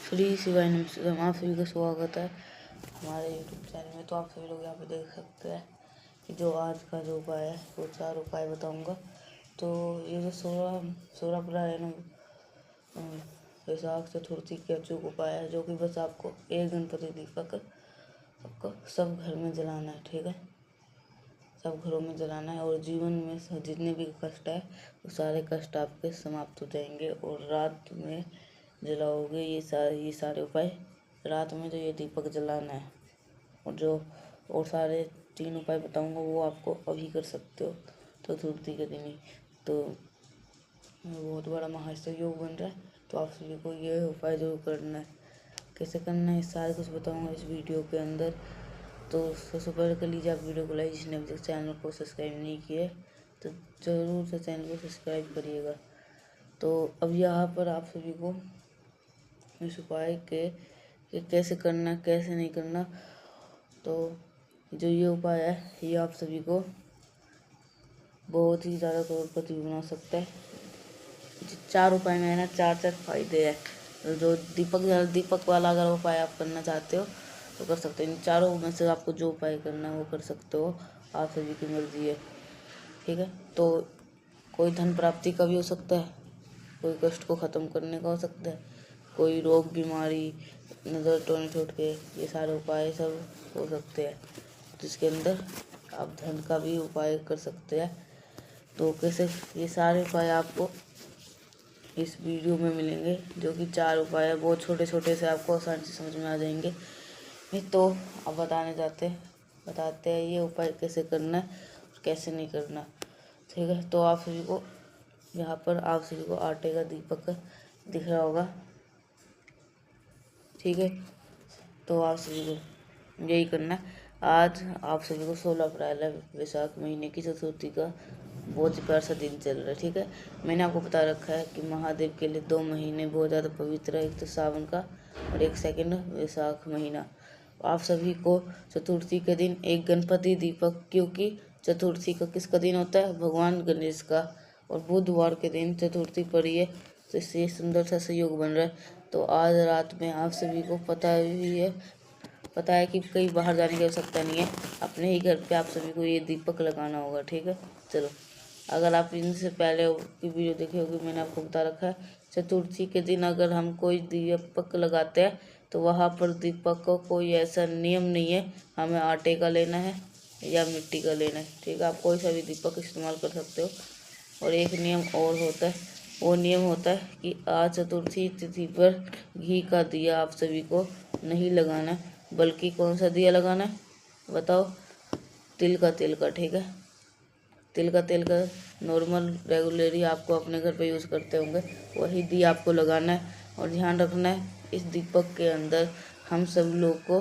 श्री शिवाय नमस्कार। आप सभी का स्वागत है हमारे यूट्यूब चैनल में। तो आप सभी लोग यहाँ पे देख सकते हैं कि जो आज का जो उपाय है वो 4 उपाय बताऊंगा। तो ये जो 16 अप्रैल है ना, वैशाख चतुर्थी के अचूक उपाय है, जो कि बस आपको एक गणपति दीपक आपको सब घर में जलाना है। ठीक है, सब घरों में जलाना है और जीवन में जितने भी कष्ट है वो सारे कष्ट आपके समाप्त हो जाएंगे। और रात में जलाओगे ये सारे उपाय रात में जो ये दीपक जलाना है। और सारे 3 उपाय बताऊंगा वो आपको अभी कर सकते हो चतुर्थी के दिन ही। तो बहुत बड़ा महासहयोग बन रहा है, तो आप सभी को ये उपाय जरूर करना है। कैसे करना है सारा कुछ बताऊंगा इस वीडियो के अंदर। तो सबसे पहले कर लीजिए आप वीडियो को लाइक। जिसने अभी तक चैनल को सब्सक्राइब नहीं किया तो ज़रूर से चैनल को सब्सक्राइब करिएगा। तो अब यहाँ पर आप सभी को इस उपाय के कैसे करना कैसे नहीं करना, तो जो ये उपाय है ये आप सभी को बहुत ही ज़्यादा करोड़पति बना सकता है। 4 उपाय में है ना 4 फायदे हैं। तो जो दीपक वाला अगर उपाय आप करना चाहते हो तो कर सकते हैं। इन चारों में से आपको जो उपाय करना है वो कर सकते हो, आप सभी की मर्जी है। ठीक है, तो कोई धन प्राप्ति का भी हो सकता है, कोई कष्ट को ख़त्म करने का हो सकता है, कोई रोग बीमारी नज़र टोट के ये सारे उपाय सब हो सकते हैं, जिसके अंदर आप धन का भी उपाय कर सकते हैं। तो कैसे ये सारे उपाय आपको इस वीडियो में मिलेंगे, जो कि 4 उपाय है। बहुत छोटे छोटे से आपको आसानी से समझ में आ जाएंगे। तो अब बताते हैं ये उपाय कैसे करना है और कैसे नहीं करना। ठीक है, तो आप सभी को यहाँ पर आप सभी को आटे का दीपक दिख रहा होगा। ठीक है, तो आप सभी को यही करना है। आज आप सभी को 16 अप्रैल है, वैशाख महीने की चतुर्थी का बहुत ही प्यारा सा दिन चल रहा है। ठीक है, मैंने आपको बता रखा है कि महादेव के लिए 2 महीने बहुत ज़्यादा पवित्र है, एक तो सावन का और एक सेकंड वैशाख महीना। आप सभी को चतुर्थी के दिन एक गणपति दीपक, क्योंकि चतुर्थी का किसका दिन होता है? भगवान गणेश का, और बुधवार के दिन चतुर्थी पड़ी है, तो इससे सुंदर सा सहयोग बन रहा है। तो आज रात में आप सभी को पता है कि कहीं बाहर जाने की आवश्यकता नहीं है, अपने ही घर पे आप सभी को ये दीपक लगाना होगा। ठीक है, चलो, अगर आप इनसे पहले की वीडियो देखे होगी, मैंने आपको बता रखा है चतुर्थी के दिन अगर हम कोई दीपक लगाते हैं तो वहाँ पर दीपक को कोई ऐसा नियम नहीं है हमें आटे का लेना है या मिट्टी का लेना है। ठीक है, आप कोई सा भी दीपक इस्तेमाल कर सकते हो। और एक नियम और होता है, वो नियम होता है कि आज चतुर्थी तिथि पर घी का दिया आप सभी को नहीं लगाना है, बल्कि कौन सा दिया लगाना है बताओ? तिल का तेल का। ठीक है, तिल का तेल का नॉर्मल रेगुलरली आपको अपने घर पे यूज़ करते होंगे वही दिया आपको लगाना है। और ध्यान रखना है इस दीपक के अंदर हम सब लोग को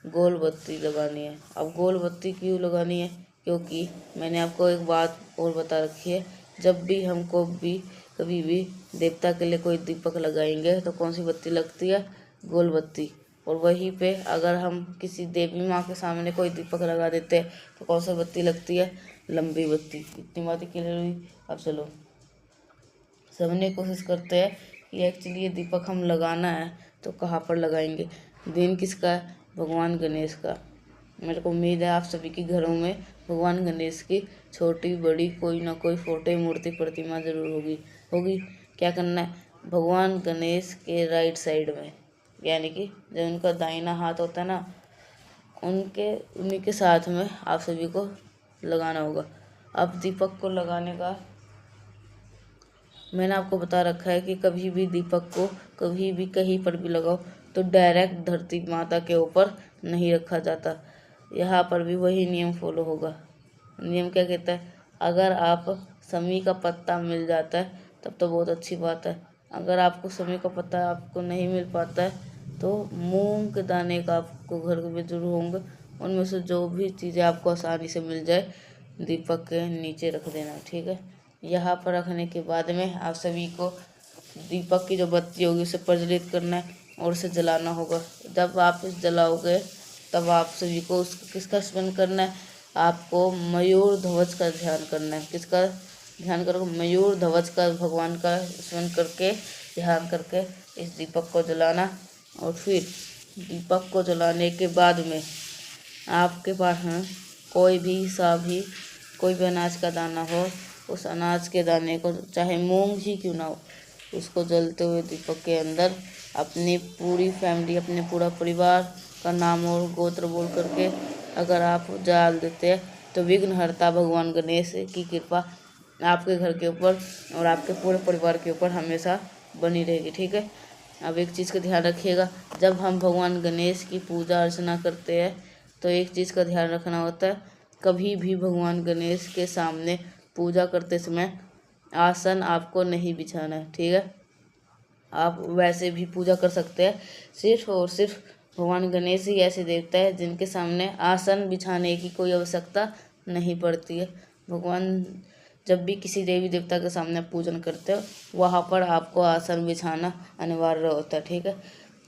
गोल बत्ती लगानी है। अब गोल बत्ती क्यों लगानी है? क्योंकि मैंने आपको एक बात और बता रखी है, जब भी हमको भी कभी भी देवता के लिए कोई दीपक लगाएंगे तो कौन सी बत्ती लगती है? गोल बत्ती। और वहीं पे अगर हम किसी देवी माँ के सामने कोई दीपक लगा देते हैं तो कौन सी बत्ती लगती है? लंबी बत्ती। इतनी बातें क्लियर हुई? अब चलो सबने कोशिश करते हैं कि एक्चुअली ये दीपक हम लगाना है तो कहाँ पर लगाएंगे। दिन किसका है? भगवान गणेश का। मेरे को उम्मीद है आप सभी के घरों में भगवान गणेश की छोटी बड़ी कोई ना कोई फोटो मूर्ति प्रतिमा जरूर होगी। क्या करना है? भगवान गणेश के राइट साइड में, यानी कि जो उनका दाहिना हाथ होता है ना, उन्हीं के साथ में आप सभी को लगाना होगा। अब दीपक को लगाने का मैंने आपको बता रखा है कि कभी भी दीपक को कभी भी कहीं पर भी लगाओ तो डायरेक्ट धरती माता के ऊपर नहीं रखा जाता। यहाँ पर भी वही नियम फॉलो होगा। नियम क्या कहता है? अगर आप समी का पत्ता मिल जाता है तब तो बहुत अच्छी बात है। अगर आपको समी का पत्ता आपको नहीं मिल पाता है तो मूंग के दाने का आपको घर में जरूर होंगे, उनमें से जो भी चीज़ें आपको आसानी से मिल जाए दीपक के नीचे रख देना। ठीक है, यहाँ पर रखने के बाद में आप सभी को दीपक की जो बत्ती होगी उसे प्रज्वलित करना है और उसे जलाना होगा। जब आप इसे जलाओगे तब आप सभी को किसका स्मरण करना है? आपको मयूर ध्वज का ध्यान करना है। किसका ध्यान करो? मयूर ध्वज का, भगवान का स्मरण करके ध्यान करके इस दीपक को जलाना और फिर दीपक को जलाने के बाद में आपके पास कोई भी अनाज का दाना हो, उस अनाज के दाने को, चाहे मूंग ही क्यों ना हो, उसको जलते हुए दीपक के अंदर अपनी पूरी फैमिली, अपने पूरा परिवार का नाम और गोत्र बोल करके अगर आप डाल देते हैं तो विघ्नहर्ता भगवान गणेश की कृपा आपके घर के ऊपर और आपके पूरे परिवार के ऊपर हमेशा बनी रहेगी। ठीक है। अब एक चीज़ का ध्यान रखिएगा, जब हम भगवान गणेश की पूजा अर्चना करते हैं तो एक चीज़ का ध्यान रखना होता है, कभी भी भगवान गणेश के सामने पूजा करते समय आसन आपको नहीं बिछाना है। ठीक है। आप वैसे भी पूजा कर सकते हैं, सिर्फ और सिर्फ भगवान गणेश ही ऐसे देवता है जिनके सामने आसन बिछाने की कोई आवश्यकता नहीं पड़ती है। भगवान जब भी किसी देवी देवता के सामने पूजन करते हो वहाँ पर आपको आसन बिछाना अनिवार्य होता है। ठीक है।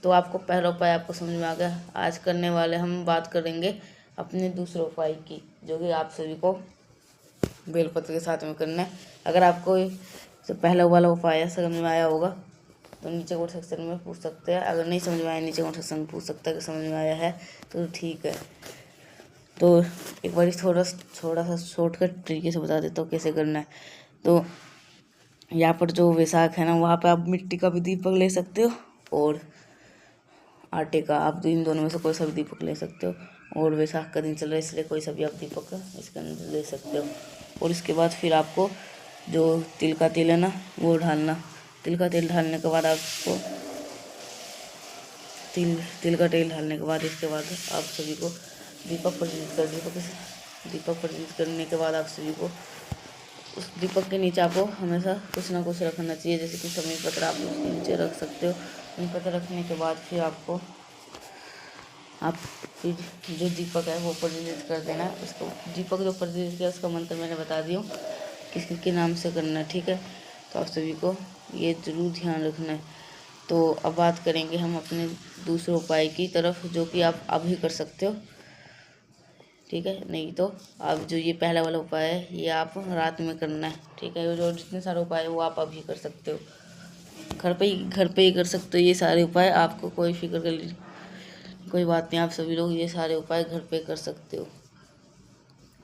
तो आपको पहला उपाय आपको समझ में आ गया। आज करने वाले हम बात करेंगे अपने दूसरे उपाय की, जो कि आप सभी को बेलपत्र के साथ में करना है। अगर आपको जो पहला वाला उपाय समझ में आया होगा तो नीचे कमेंट सेक्शन में पूछ सकते हैं, अगर नहीं समझ में आया नीचे कमेंट सेक्शन में पूछ सकते हैं कि समझ में आया है तो ठीक है। तो एक बार थोड़ा सा शॉर्टकट तरीके से बता देता हूँ कैसे करना है। तो यहाँ पर जो वैशाख है ना, वहाँ पर आप मिट्टी का भी दीपक ले सकते हो और आटे का, आप इन दोनों में से कोई सा भी दीपक ले सकते हो। और वैशाख का दिन चल रहा है इसलिए कोई सा भी आप दीपक इसके अंदर ले सकते हो। और इसके बाद फिर आपको जो तिल का तेल है ना वो ढालना। तिल का तेल ढालने के बाद आपको तिल का तेल ढालने के बाद इसके बाद आप सभी को दीपक प्रज्वलित करने के बाद आप सभी को उस दीपक के नीचे आपको हमेशा कुछ ना कुछ रखना चाहिए, जैसे कि समय पत्र आप उसके नीचे रख सकते हो। समय पत्र रखने के बाद फिर आपको फिर जो दीपक है वो प्रज्वलित कर देना है। उसको दीपक जो प्रज्वलित किया उसका मंत्र मैंने बता दिया किसके नाम से करना है। ठीक है। तो आप सभी को ये ज़रूर ध्यान रखना है। तो अब बात करेंगे हम अपने दूसरे उपाय की तरफ, जो कि आप अभी कर सकते हो। ठीक है। नहीं तो अब जो ये पहला वाला उपाय है ये आप रात में करना है। ठीक है। जो जितने सारे उपाय है वो आप अभी कर सकते हो, घर पे ही कर सकते हो ये सारे उपाय। आपको कोई फिक्र कर कोई बात नहीं, आप सभी लोग ये सारे उपाय घर पे कर सकते हो।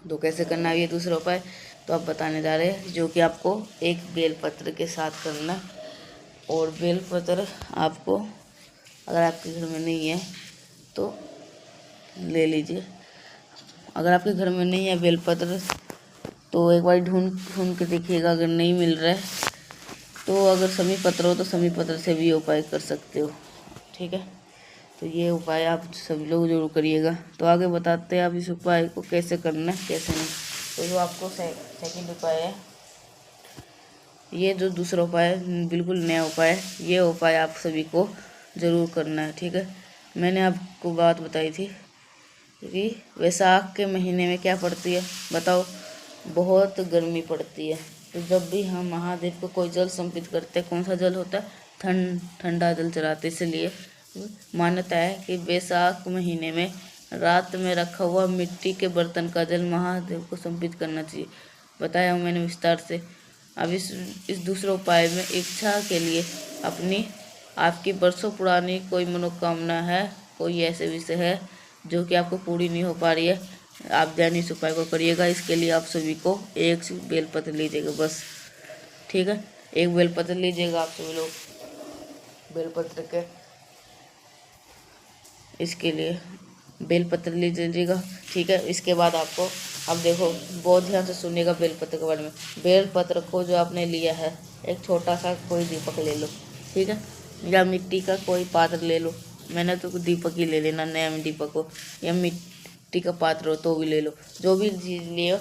तो कैसे करना है ये दूसरा उपाय तो आप बताने जा रहे हैं, जो कि आपको एक बेलपत्र के साथ करना है। और बेलपत्र आपको अगर आपके घर में नहीं है तो ले लीजिए। अगर आपके घर में नहीं है बेलपत्र तो एक बार ढूंढ के देखिएगा, अगर नहीं मिल रहा है तो अगर समी पत्र हो तो समी पत्र से भी उपाय कर सकते हो। ठीक है। तो ये उपाय आप सभी लोग जरूर करिएगा। तो आगे बताते हैं आप इस उपाय को कैसे करना है कैसे नहीं। तो जो आपको सेकंड उपाय है, ये जो दूसरा उपाय है बिल्कुल नया उपाय है, ये उपाय आप सभी को ज़रूर करना है। ठीक है। मैंने आपको बात बताई थी कि वैशाख के महीने में क्या पड़ती है बताओ, बहुत गर्मी पड़ती है। तो जब भी हम महादेव को कोई जल समर्पित करते हैं, कौन सा जल होता है, ठंडा जल चढ़ाते। इसलिए मान्यता है कि वैशाख महीने में रात में रखा हुआ मिट्टी के बर्तन का जल महादेव को समर्पित करना चाहिए। बताया हूँ मैंने विस्तार से। अब इस दूसरे उपाय में इच्छा के लिए आपकी बरसों पुरानी कोई मनोकामना है, कोई ऐसे विषय है जो कि आपको पूरी नहीं हो पा रही है, आप ध्यान इस उपाय को करिएगा। इसके लिए आप सभी को एक बेलपत्र लीजिएगा बस। ठीक है। एक बेलपत्र लीजिएगा आप सभी लोग बेलपत्र के, इसके लिए बेलपत्र ले लीजिएगा। ठीक है। इसके बाद आपको अब देखो बहुत ध्यान से सुनिएगा बेलपत्र के बारे में। बेलपत्र को जो आपने लिया है, एक छोटा सा कोई दीपक ले लो। ठीक है। या मिट्टी का कोई पात्र ले लो, मैंने तो दीपक ही ले लेना, नया दीपक हो या मिट्टी का पात्र हो तो भी ले लो, जो भी चीज़ लियो।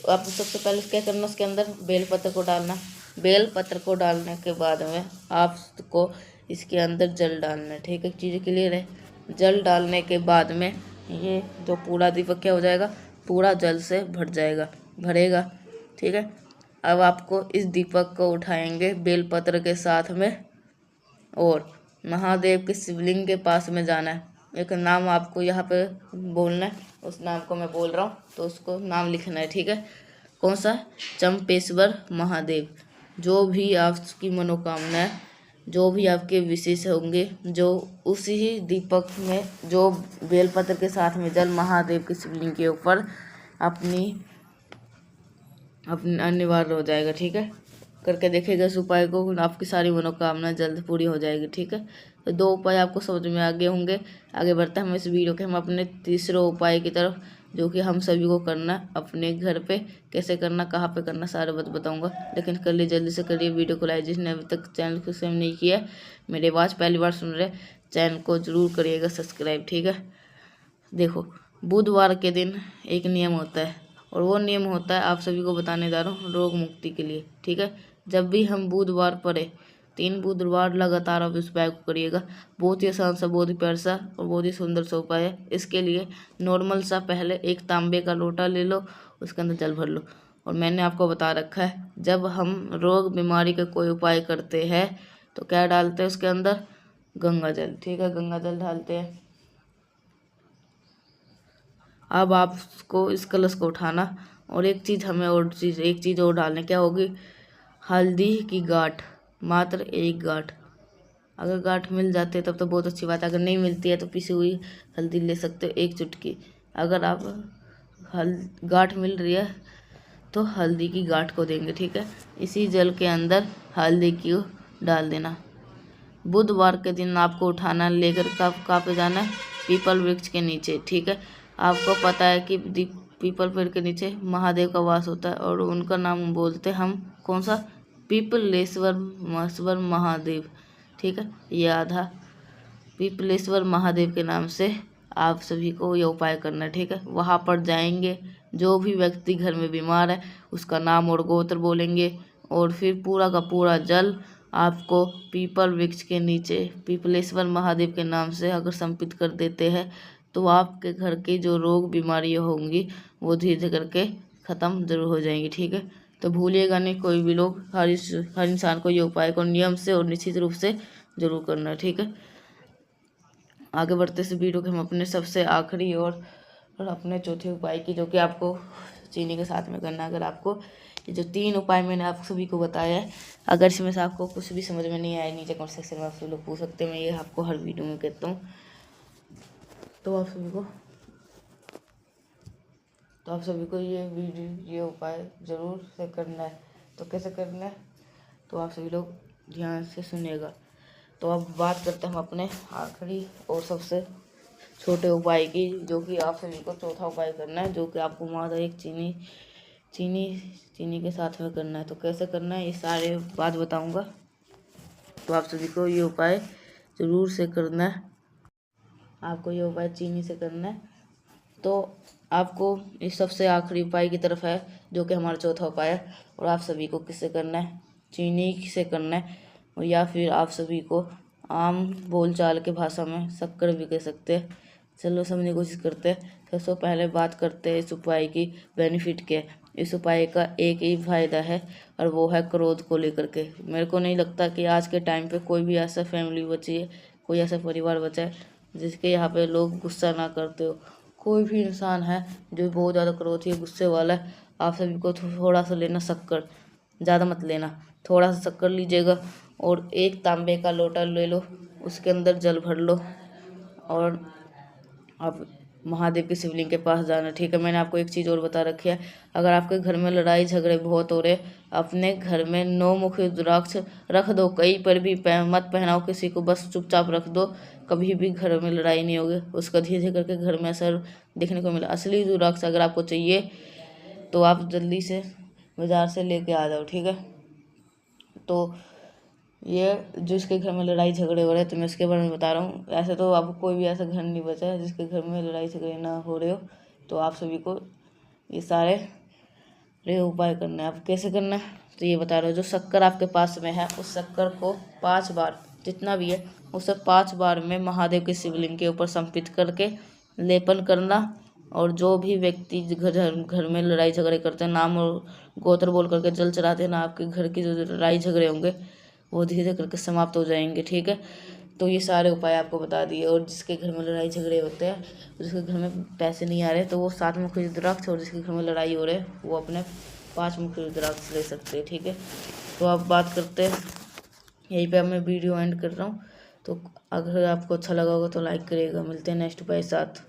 आप सबसे पहले क्या करना, उसके अंदर बेलपत्र को डालना। बेलपत्र को डालने के बाद में आपको इसके अंदर जल डालना है। ठीक है। चीज़ें क्लियर है। जल डालने के बाद में ये जो पूरा दीपक क्या हो जाएगा, पूरा जल से भरेगा। ठीक है। अब आपको इस दीपक को उठाएंगे बेलपत्र के साथ में और महादेव के शिवलिंग के पास में जाना है। एक नाम आपको यहाँ पे बोलना है, उस नाम को मैं बोल रहा हूँ तो उसको नाम लिखना है। ठीक है। कौन सा, चंपेश्वर महादेव। जो भी आपकी मनोकामना है जो भी आपके विशेष होंगे, जो उसी ही दीपक में जो बेलपत्र के साथ में जल महादेव के शिवलिंग के ऊपर अपनी अनिवार्य हो जाएगा। ठीक है, करके देखेगा इस उपाय को, आपकी सारी मनोकामना जल्द पूरी हो जाएगी। ठीक है, तो 2 उपाय आपको समझ में आ गए होंगे। आगे बढ़ते हैं हम इस वीडियो के, हम अपने तीसरे उपाय की तरफ, जो कि हम सभी को करना अपने घर पे। कैसे करना, कहाँ पे करना, सारे बताऊंगा। लेकिन कर लिए, जल्दी से करिए वीडियो को लाइक। जिसने अभी तक चैनल को सब्सक्राइब नहीं किया, मेरी आवाज़ पहली बार सुन रहे, चैनल को जरूर करिएगा सब्सक्राइब। ठीक है, देखो बुधवार के दिन एक नियम होता है, और वो नियम होता है, आप सभी को बताने जा रहा हूँ, रोग मुक्ति के लिए। ठीक है, जब भी हम बुधवार पड़े, 3 बुधवार लगातार आप इस उपाय को करिएगा। बहुत ही आसान सा, बहुत ही प्यारा सा और बहुत ही सुंदर सा उपाय है। इसके लिए नॉर्मल सा पहले एक तांबे का लोटा ले लो, उसके अंदर जल भर लो। और मैंने आपको बता रखा है, जब हम रोग बीमारी का कोई उपाय करते हैं तो क्या डालते हैं उसके अंदर, गंगा जल। ठीक है, गंगा जल डालते हैं। अब आपको इस कलश को उठाना, और एक चीज़ और डालने, क्या होगी, हल्दी की गांठ, मात्र 1 गांठ। अगर गांठ मिल जाती है तब तो बहुत अच्छी बात है, अगर नहीं मिलती है तो पिसी हुई हल्दी ले सकते हो 1 चुटकी। अगर आप गांठ मिल रही है तो हल्दी की गांठ को देंगे। ठीक है, इसी जल के अंदर हल्दी की डाल देना। बुधवार के दिन आपको उठाना, लेकर कहाँ पे जाना है, पीपल वृक्ष के नीचे। ठीक है, आपको पता है कि पीपल पेड़ के नीचे महादेव का वास होता है, और उनका नाम बोलते हैं हम, कौन सा, पीपलेश्वर महादेव। ठीक है, ये आधा पीपलेश्वर महादेव के नाम से आप सभी को ये उपाय करना है। ठीक है, वहाँ पर जाएंगे, जो भी व्यक्ति घर में बीमार है उसका नाम और गोत्र बोलेंगे, और फिर पूरा का पूरा जल आपको पीपल वृक्ष के नीचे पीपलेश्वर महादेव के नाम से अगर समर्पित कर देते हैं तो आपके घर की जो रोग बीमारियां होंगी वो धीरे धीरे करके ख़त्म जरूर हो जाएंगी। ठीक है, तो भूलिएगा नहीं कोई भी लोग, हर इंसान को ये उपाय को नियम से और निश्चित रूप से जरूर करना है। ठीक है, आगे बढ़ते इस वीडियो के हम अपने सबसे आखिरी और अपने चौथे उपाय की, जो कि आपको चीनी के साथ में करना है। अगर आपको ये जो 3 उपाय मैंने आप सभी को बताया है, अगर इसमें से आपको कुछ भी समझ में नहीं आया, नीचे कमेंट सेक्शन में आप सभी लोग पूछ सकते हैं, मैं ये आपको हर वीडियो में कहता हूँ। तो आप सभी को ये उपाय ज़रूर से करना है। तो कैसे करना है, तो आप सभी लोग ध्यान से सुनिएगा। तो अब बात करते हैं हम अपने आखिरी और सबसे छोटे उपाय की, जो कि आप सभी को चौथा उपाय करना है, जो कि आपको मात्र एक चीनी के साथ में करना है। तो कैसे करना है ये सारे बात बताऊंगा, तो आप सभी को ये उपाय ज़रूर से करना है। आपको ये उपाय चीनी से करना है। तो आपको इस सबसे आखिरी उपाय की तरफ है, जो कि हमारा चौथा उपाय है, और आप सभी को किससे करना है, चीनी से करना है, या फिर आप सभी को आम बोलचाल के भाषा में शक्कर भी कह सकते हैं। चलो समझने की कोशिश करते हैं। सबसे पहले बात करते हैं इस उपाय की बेनिफिट के। इस उपाय का एक ही फायदा है, और वो है क्रोध को लेकर के। मेरे को नहीं लगता कि आज के टाइम पे कोई भी ऐसा फैमिली बची है, कोई ऐसा परिवार बचा है जिसके यहाँ पे लोग गुस्सा ना करते हो। कोई भी इंसान है जो बहुत ज़्यादा क्रोधी है, गुस्से वाला है, आप सभी को थोड़ा सा लेना शक्कर, ज़्यादा मत लेना, थोड़ा सा शक्कर लीजिएगा, और 1 तांबे का लोटा ले लो, उसके अंदर जल भर लो, और आप महादेव के शिवलिंग के पास जाना। ठीक है, मैंने आपको एक चीज़ और बता रखी है, अगर आपके घर में लड़ाई झगड़े बहुत हो रहे, अपने घर में 9 मुखी रुद्राक्ष रख दो, कहीं पर भी मत पहनाओ किसी को, बस चुपचाप रख दो, कभी भी घर में लड़ाई नहीं होगी। उसका धीरे धीरे करके घर में असर देखने को मिला। असली रुद्राक्ष अगर आपको चाहिए तो आप जल्दी से बाज़ार से लेके आ जाओ। ठीक है, तो ये जिसके घर में लड़ाई झगड़े हो रहे हैं तो मैं उसके बारे में बता रहा हूँ। ऐसे तो अब कोई भी ऐसा घर नहीं बचा है जिसके घर में लड़ाई झगड़े ना हो रहे हो। तो आप सभी को ये सारे उपाय करना है। अब कैसे करना है तो ये बता रहा हूँ। जो शक्कर आपके पास में है उस शक्कर को 5 बार, जितना भी है उसे 5 बार में महादेव के शिवलिंग के ऊपर समर्पित करके लेपन करना। और जो भी व्यक्ति घर में लड़ाई झगड़े करते हैं, नाम और गोत्र बोल करके जल चढ़ाते हैं ना, आपके घर की जो लड़ाई झगड़े होंगे वो धीरे धीरे करके समाप्त हो जाएंगे। ठीक है, तो ये सारे उपाय आपको बता दिए। और जिसके घर में लड़ाई झगड़े होते हैं, जिसके घर में पैसे नहीं आ रहे, तो वो 7 मुखी रुद्राक्ष, और जिसके घर में लड़ाई हो रहे है वो अपने 5 मुखी रुद्राक्ष ले सकते हैं। ठीक है, तो आप बात करते हैं यहीं पे अब मैं वीडियो एंड कर रहा हूँ। तो अगर आपको अच्छा लगा होगा तो लाइक करिएगा। मिलते हैं नेक्स्ट बाय साथ।